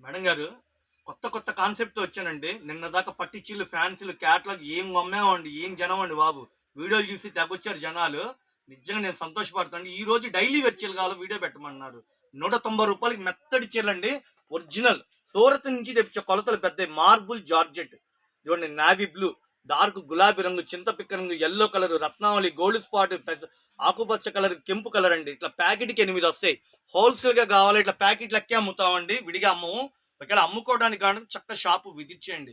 Madam గారు, కొత్త కొత్త కాన్సెప్ట్‌తో వచ్చానండి. నిన్న దాకా పట్టిచీలు, ఫ్యాన్సీలు, క్యాటలాగ్ ఏం అమ్మామండి. ఏం జనం అండి బాబు. వీడియోలు చూసి తెగొచ్చారు జనాలు. నిజంగా నేను సంతోషపడతాను. ఈరోజు డైలీ వేర్ చీరలు కావాలో వీడియో పెట్టమన్నారు. రూ. 190కి మెత్తడి చీరలండి. ఒరిజినల్ సూరత్ నుంచి తెప్పించే కొలతలు పెద్దయి. Marble georgette. ఇదిగోండి నావీ బ్లూ, డార్క్ గులాబీ రంగు, చింతపిక్క రంగు, యెల్లో కలర్, రత్నావళి, గోల్డ్ స్పాట్, ఆకుపచ్చ కలర్, కెంపు కలర్ అండి. ఇట్లా ప్యాకెట్‌కి 8 వస్తాయి. హోల్సేల్‌గా కావాలి ఇట్లా ప్యాకెట్ లెక్కే అమ్ముతామండి. విడిగా అమ్మము. ఒకవేళ అమ్ముకోవడానికి కాదు చక్క షాపు విధించేయండి.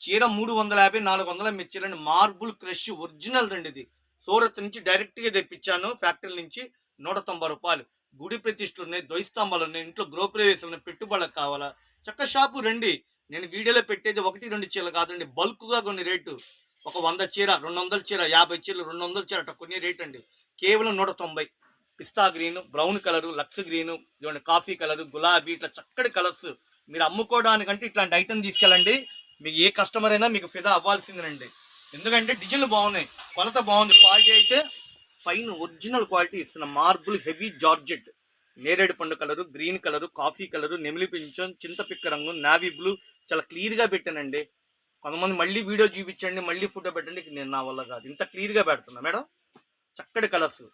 చీర 350 400 అమ్మే చీరండి. మార్బుల్ క్రష్ ఒరిజినల్ అండి ఇది. సూరత్ నుంచి డైరెక్ట్ గా తెప్పించాను ఫ్యాక్టరీ నుంచి. రూ. 190. గుడి ప్రతిష్టలు ఉన్నాయి, ద్వైస్తంభాలు ఉన్నాయి, ఇంట్లో గృహప్రవేశాలు ఉన్నాయి, పెట్టుబడులకు కావాలా చక్క షాపు రండి. నేను వీడియోలో పెట్టేది 1 2 చీరలు కాదండి, బల్క్ గా కొన్ని రేటు. ఒక 100 చీర, 200 చీర, 50 చీరలు, 200 చీర అట్లా కొన్ని రేట్ అండి. కేవలం 190. పిస్తా గ్రీన్, బ్రౌన్ కలరు, లక్స్ గ్రీన్, ఇదిగోండి కాఫీ కలరు, గులాబీ, ఇట్లా చక్కటి కలర్స్. మీరు అమ్ముకోవడానికంటే ఇట్లాంటి ఐటమ్ తీసుకెళ్ళండి. మీకు ఏ కస్టమర్ అయినా మీకు ఫిదా అవ్వాల్సిందేనండి. ఎందుకంటే డిజైన్లు బాగున్నాయి, కొలత బాగుంది, క్వాలిటీ అయితే పైన ఒరిజినల్ క్వాలిటీ ఇస్తున్న మార్బుల్ హెవీ జార్జెట్. నేరేడు పండు colour, green colour, coffee colour, నెమిలి పింఛం, చింతపిక్క రంగు, నావీ బ్లూ. చాలా క్లియర్గా పెట్టానండి. కొంతమంది మళ్ళీ వీడియో చూపించండి, మళ్ళీ ఫోటో పెట్టండి. నేను నా వల్ల కాదు, ఇంత క్లియర్గా పెడుతున్నా మేడం. చక్కటి కలర్స్.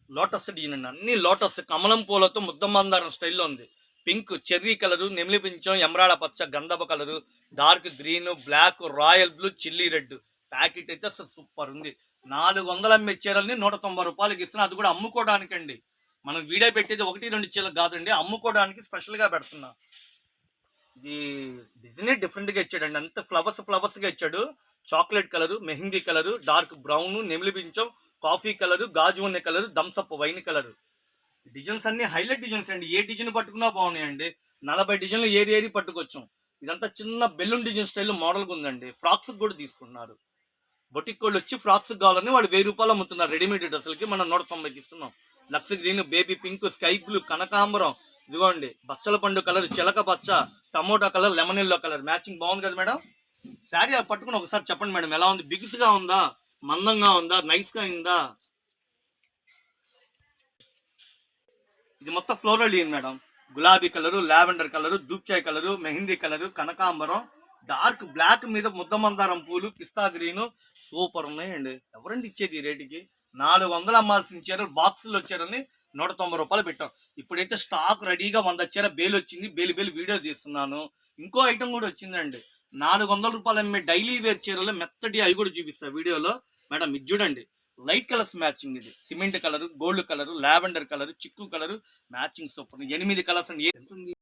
లోటస్ డిజైన్ అండి, అన్ని లోటస్ కమలం పూలతో ముద్దమందారం స్టైల్లో ఉంది. పింక్, చెర్రీ కలరు, నెమిలి పింఛం, ఎమరాడ పచ్చ, గంధప colour, dark green, black, royal blue, chilli red. Packet అయితే అసలు సూపర్ ఉంది. 400 అమ్మే చీరల్ని రూ. 190 ఇస్తున్నా. అది కూడా అమ్ముకోవడానికండి. మనం వీడియో పెట్టేది 1 2 చీరలు కాదండి, అమ్ముకోవడానికి స్పెషల్గా పెడుతున్నా. ఇది డిజైన్ డిఫరెంట్గా ఇచ్చాడండి. అంత ఫ్లవర్స్గా ఇచ్చాడు. చాక్లెట్ కలరు, మెహందీ కలరు, డార్క్ బ్రౌన్, నెమిలి పింఛం, కాఫీ కలరు, గాజు ఉన్న colour, Thums Up wine colour. Designs అన్ని హైలైట్ డిజైన్స్ అండి. ఏ డిజైన్ పట్టుకున్నా బాగున్నాయండి. 40 డిజైన్లు ఏరి పట్టుకొచ్చాం. ఇదంతా చిన్న బెలూన్ డిజైన్ స్టైల్ మోడల్గా ఉందండి. ఫ్రాక్స్ కూడా తీసుకుంటున్నారు. బొటిక్ వాళ్ళు వచ్చి ఫ్రాక్స్ కావాలని వాళ్ళు ₹1000 అమ్ముతున్నారు. రెడీమేడ్ డ్రెస్సులకి మనం 190కి ఇస్తున్నాం. Lux green, baby pink, sky blue, కనకాంబరం, ఇదిగోండి బచ్చల పండు కలర్, చిలక పచ్చ, tomato colour, lemon yellow colour. Matching బాగుంది కదా మేడం. శారీ పట్టుకుని ఒకసారి చెప్పండి మేడం, ఎలా ఉంది? బిగ్స్గా ఉందా, మందంగా ఉందా, నైస్గా ఉందా? ఇది మొత్తం ఫ్లోరల్ డిజైన్ మేడం. గులాబీ కలరు, లావెండర్ కలరు, దూప్చాయ్ కలరు, మెహందీ కలరు, కనకాంబరం, డార్క్ బ్లాక్ మీద ముద్దమందారం పూలు, పిస్తా గ్రీను. సూపర్ ఉన్నాయండి. ఎవరండి ఇచ్చేది ఈ రేటుకి? 400 అమ్మాల్సిన చీరలు బాక్సులు వచ్చారని రూ. 190 పెట్టాం. ఇప్పుడైతే స్టాక్ రెడీగా 100 చీర బేలు వచ్చింది. బేలు వీడియో తీస్తున్నాను. ఇంకో ఐటమ్ కూడా వచ్చిందండి. రూ. 400 అమ్మే డైలీ వేర్ చీరలు మెత్తడి, అవి కూడా చూపిస్తా వీడియోలో. మేడం ఇది చూడండి, లైట్ కలర్స్ మ్యాచింగ్. ఇది cement colour, gold colour, lavender colour, చిక్కు కలర్ మ్యాచింగ్ సూపర్. 8 కలర్స్ అండి. ఎంత ఉంది?